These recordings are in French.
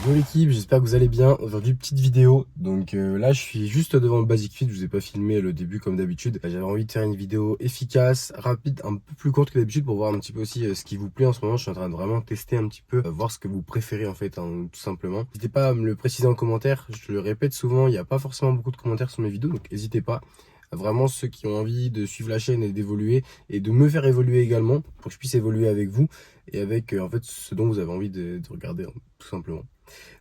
Yo l'équipe, j'espère que vous allez bien. Aujourd'hui petite vidéo, donc là je suis juste devant le Basic Fit, je vous ai pas filmé le début comme d'habitude. J'avais envie de faire une vidéo efficace, rapide, un peu plus courte que d'habitude pour voir un petit peu aussi ce qui vous plaît en ce moment. Je suis en train de vraiment tester un petit peu, voir ce que vous préférez en fait, hein, tout simplement. N'hésitez pas à me le préciser en commentaire, je le répète souvent, il n'y a pas forcément beaucoup de commentaires sur mes vidéos, donc n'hésitez pas. Vraiment ceux qui ont envie de suivre la chaîne et d'évoluer et de me faire évoluer également pour que je puisse évoluer avec vous et avec en fait ce dont vous avez envie de regarder, hein, tout simplement.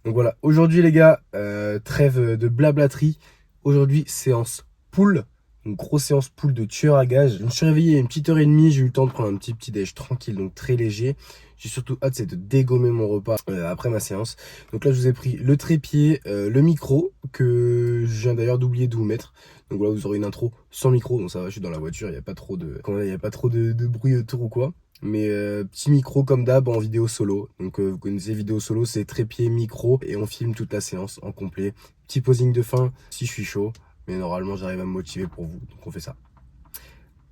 Donc voilà, aujourd'hui les gars, trêve de blablaterie. Aujourd'hui, séance pool, une grosse séance pool de tueur à gages. Je me suis réveillé à une petite heure et demie, j'ai eu le temps de prendre un petit déj tranquille, donc très léger. J'ai surtout hâte, c'est de dégommer mon repas après ma séance. Donc là, je vous ai pris le trépied, le micro, que je viens d'ailleurs d'oublier de vous mettre. Donc voilà, vous aurez une intro sans micro, donc ça va, je suis dans la voiture, il n'y a pas trop de bruit autour ou quoi. Mais petit micro comme d'hab en vidéo solo. Donc vous connaissez vidéo solo, c'est trépied, micro et on filme toute la séance en complet. Petit posing de fin si je suis chaud. Mais normalement j'arrive à me motiver pour vous. Donc on fait ça.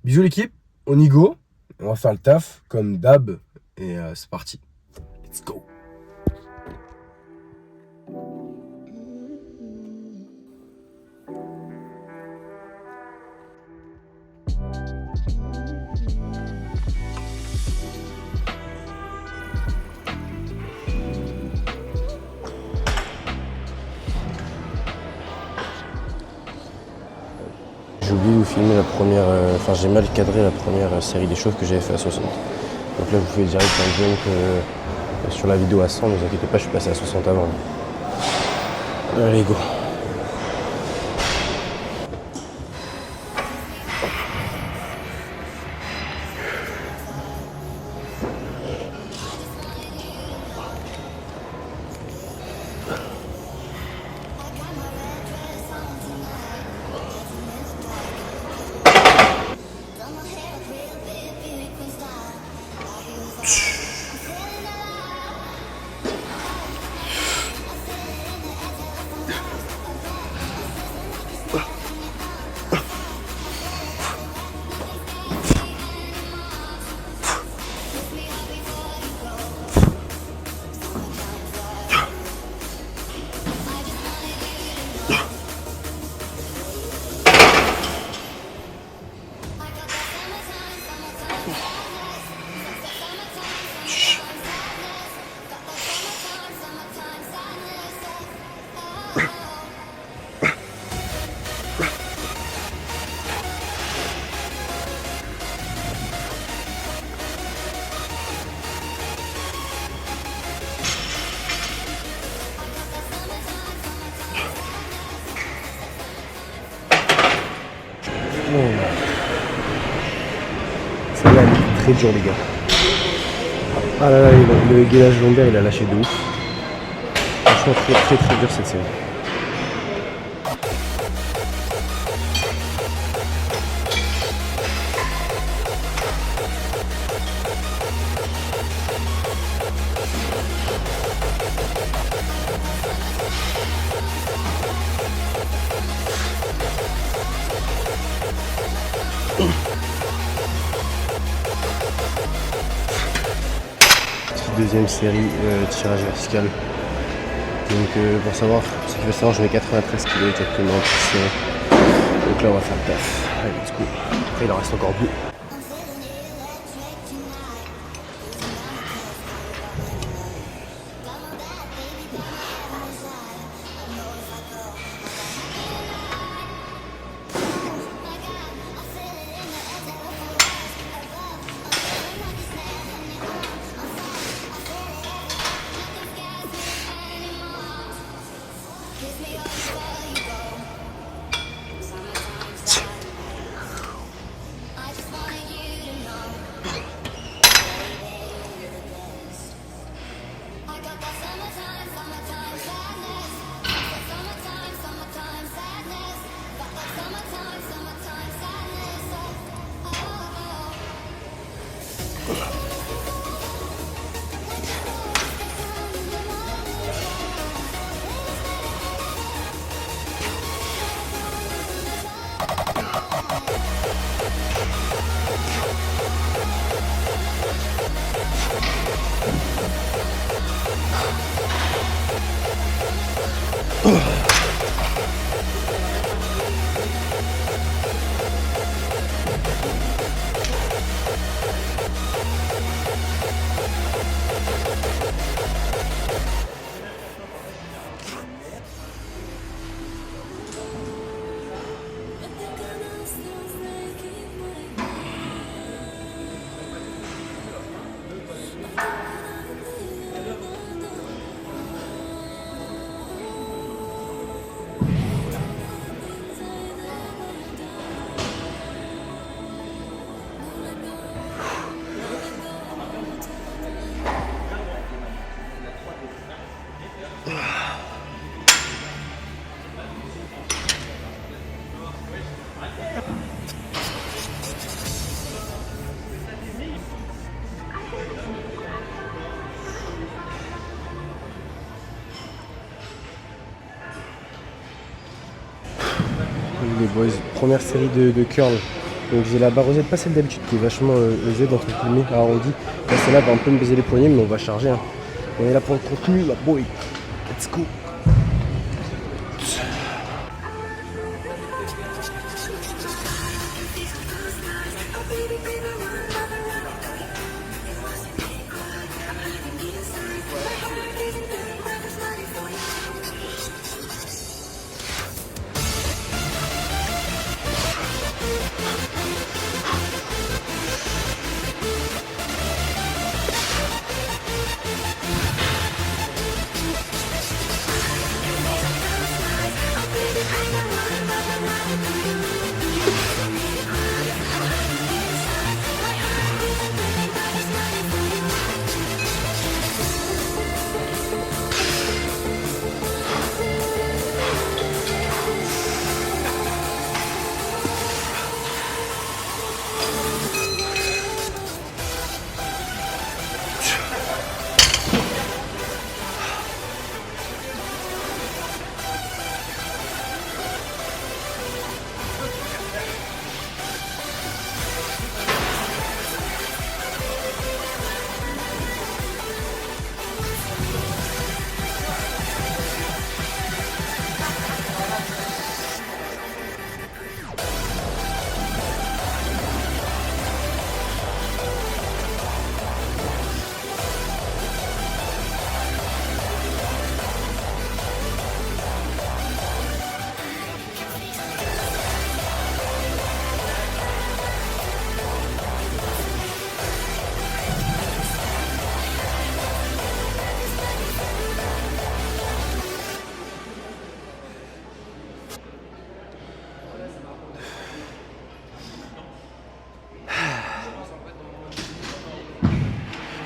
Bisous l'équipe, on y go. On va faire le taf comme d'hab. Et c'est parti. Let's go. J'ai oublié de vous filmer la première, j'ai mal cadré la première série d'échauffes que j'avais fait à 60. Donc là je vous fais direct un jump sur la vidéo à 100, ne vous inquiétez pas, je suis passé à 60 avant. Allez go. Celle-là, elle est très dure, les gars. Ah là là, le gainage lombaire, il a lâché de ouf. Franchement, très dur cette série. Deuxième série, tirage vertical. Donc pour savoir ce qu'il faut savoir, je mets 93 kg exactement. Donc là on va faire le taf. Allez, let's go. Après il en reste encore deux. Les boys, première série de curl. Donc j'ai la barosette, pas celle d'habitude qui est vachement Z entre guillemets, arrondie. Là celle-là va un peu me baiser les poignets, mais on va charger. Hein. On est là pour le contenu, la boy. Let's go.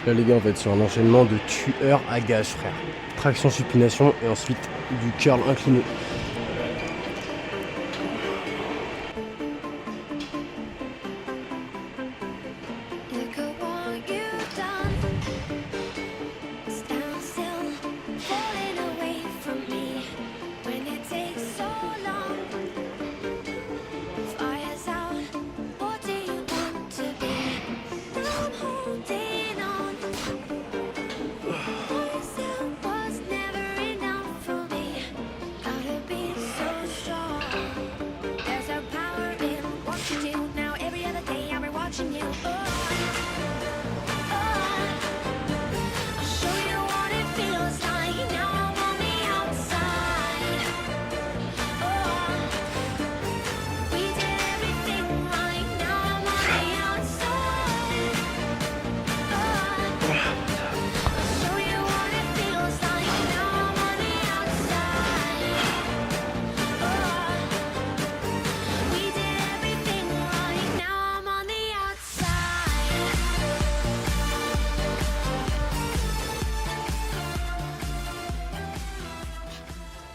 Là les gars, en fait sur un enchaînement de tueur à gage, frère. Traction supination et ensuite du curl incliné.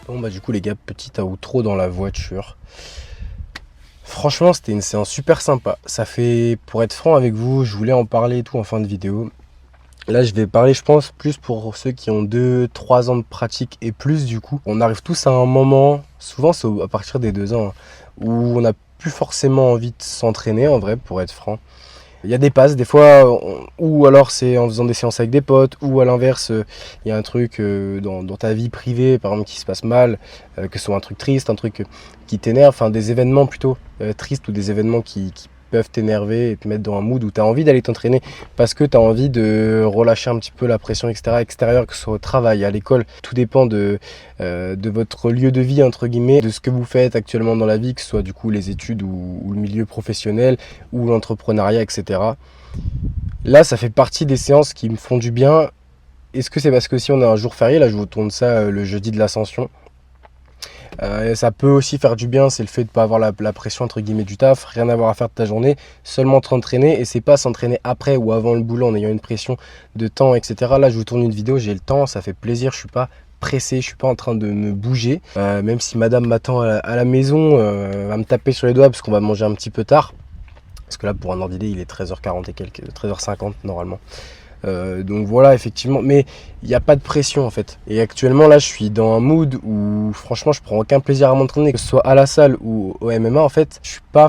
Bon bah du coup les gars, petit outro dans la voiture. Franchement c'était une séance super sympa. Ça fait, pour être franc avec vous, je voulais en parler et tout en fin de vidéo. Là je vais parler je pense plus pour ceux qui ont 2-3 ans de pratique et plus du coup. On arrive tous à un moment, souvent c'est à partir des 2 ans, hein, où on n'a plus forcément envie de s'entraîner en vrai pour être franc. Il y a des passes des fois, ou alors c'est en faisant des séances avec des potes, ou à l'inverse, il y a un truc dans ta vie privée, par exemple, qui se passe mal, que ce soit un truc triste, un truc qui t'énerve, enfin des événements plutôt tristes ou des événements qui peuvent t'énerver et te mettre dans un mood où tu as envie d'aller t'entraîner parce que tu as envie de relâcher un petit peu la pression extérieure, que ce soit au travail, à l'école. Tout dépend de votre lieu de vie, entre guillemets, de ce que vous faites actuellement dans la vie, que ce soit du coup les études ou le milieu professionnel ou l'entrepreneuriat, etc. Là, ça fait partie des séances qui me font du bien. Est-ce que c'est parce que si on a un jour férié, là je vous tourne ça le jeudi de l'Ascension, ça peut aussi faire du bien, c'est le fait de ne pas avoir la pression entre guillemets du taf, rien avoir à faire de ta journée, seulement t'entraîner, et c'est pas s'entraîner après ou avant le boulot en ayant une pression de temps, etc. Là je vous tourne une vidéo, j'ai le temps, ça fait plaisir, je suis pas pressé, je suis pas en train de me bouger, même si madame m'attend à la maison, va me taper sur les doigts parce qu'on va manger un petit peu tard, parce que là pour un ordre d'idée il est 13h40 et quelques, 13h50 normalement. Donc voilà, effectivement, mais il n'y a pas de pression en fait. Et actuellement là je suis dans un mood où franchement je prends aucun plaisir à m'entraîner, que ce soit à la salle ou au MMA en fait. Je suis pas,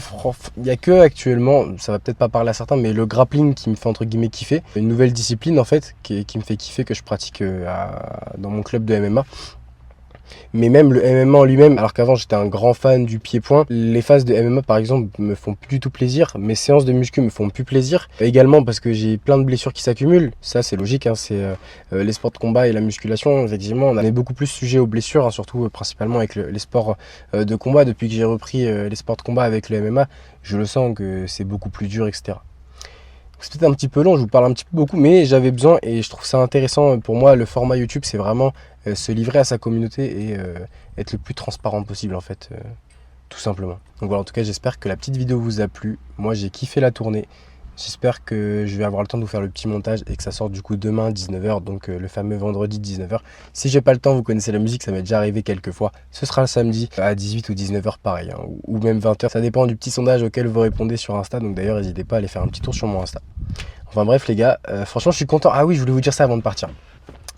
il n'y a que actuellement, ça va peut-être pas parler à certains, mais le grappling qui me fait entre guillemets kiffer, une nouvelle discipline en fait qui me fait kiffer, que je pratique dans mon club de MMA. Mais même le MMA en lui-même, alors qu'avant j'étais un grand fan du pied-point, les phases de MMA par exemple me font plus du tout plaisir, mes séances de muscu me font plus plaisir, également parce que j'ai plein de blessures qui s'accumulent, ça c'est logique, hein, c'est les sports de combat et la musculation, effectivement on est beaucoup plus sujet aux blessures, hein, surtout principalement avec les sports de combat. Depuis que j'ai repris les sports de combat avec le MMA, je le sens que c'est beaucoup plus dur, etc. C'est peut-être un petit peu long, je vous parle un petit peu beaucoup, mais j'avais besoin et je trouve ça intéressant. Pour moi, le format YouTube, c'est vraiment se livrer à sa communauté et être le plus transparent possible, en fait, tout simplement. Donc voilà, en tout cas, j'espère que la petite vidéo vous a plu. Moi, j'ai kiffé la tournée. J'espère que je vais avoir le temps de vous faire le petit montage et que ça sorte du coup demain 19h, donc le fameux vendredi 19h. Si j'ai pas le temps, vous connaissez la musique, ça m'est déjà arrivé quelques fois. Ce sera le samedi à 18 ou 19h pareil, hein, ou même 20h. Ça dépend du petit sondage auquel vous répondez sur Insta, donc d'ailleurs n'hésitez pas à aller faire un petit tour sur mon Insta. Enfin bref les gars, franchement je suis content. Ah oui, je voulais vous dire ça avant de partir.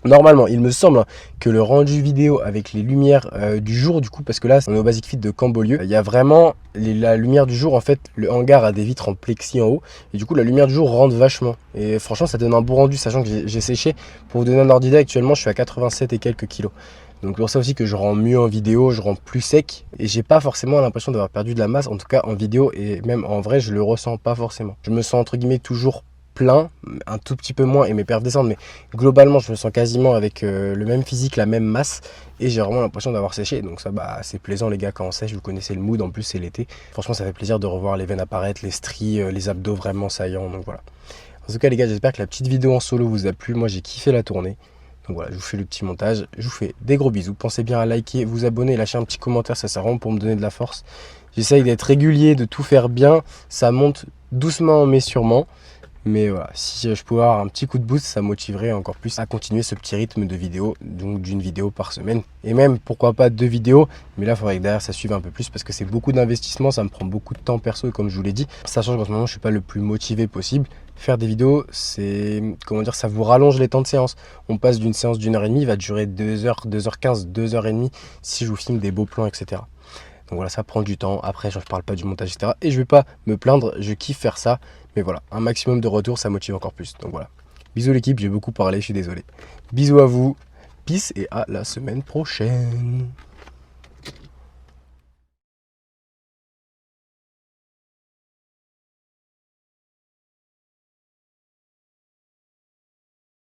Normalement, il me semble que le rendu vidéo avec les lumières du jour, du coup, parce que là, on est au Basic Fit de Cambolieu, il y a vraiment la lumière du jour. En fait, le hangar a des vitres en plexi en haut, et du coup, la lumière du jour rentre vachement. Et franchement, ça donne un beau rendu, sachant que j'ai séché. Pour vous donner un ordre d'idée, actuellement, je suis à 87 et quelques kilos. Donc pour ça aussi que je rends mieux en vidéo, je rends plus sec, et j'ai pas forcément l'impression d'avoir perdu de la masse, en tout cas en vidéo, et même en vrai, je le ressens pas forcément. Je me sens entre guillemets toujours plein, un tout petit peu moins, et mes perfs descendent, mais globalement je me sens quasiment avec le même physique, la même masse, et j'ai vraiment l'impression d'avoir séché. Donc ça, bah c'est plaisant les gars quand on sèche, vous connaissez le mood, en plus c'est l'été, franchement ça fait plaisir de revoir les veines apparaître, les stries, les abdos vraiment saillants. Donc voilà, en tout cas les gars, j'espère que la petite vidéo en solo vous a plu. Moi j'ai kiffé la tournée. Donc voilà, je vous fais le petit montage, je vous fais des gros bisous. Pensez bien à liker, vous abonner, lâcher un petit commentaire, ça sert vraiment pour me donner de la force. J'essaye d'être régulier, de tout faire bien, ça monte doucement mais sûrement. Mais voilà, si je pouvais avoir un petit coup de boost, ça motiverait encore plus à continuer ce petit rythme de vidéo, donc d'une vidéo par semaine. Et même, pourquoi pas 2 vidéos, mais là, il faudrait que derrière ça suive un peu plus parce que c'est beaucoup d'investissement, ça me prend beaucoup de temps perso, comme je vous l'ai dit. Sachant qu'en ce moment, je suis pas le plus motivé possible. Faire des vidéos, c'est, comment dire, ça vous rallonge les temps de séance. On passe d'une séance d'1h30, va durer 2h, 2h15, 2h30 si je vous filme des beaux plans, etc. Donc voilà, ça prend du temps. Après, je ne parle pas du montage, etc. Et je vais pas me plaindre, je kiffe faire ça. Mais voilà, un maximum de retours, ça motive encore plus. Donc voilà. Bisous l'équipe, j'ai beaucoup parlé, je suis désolé. Bisous à vous, peace et à la semaine prochaine.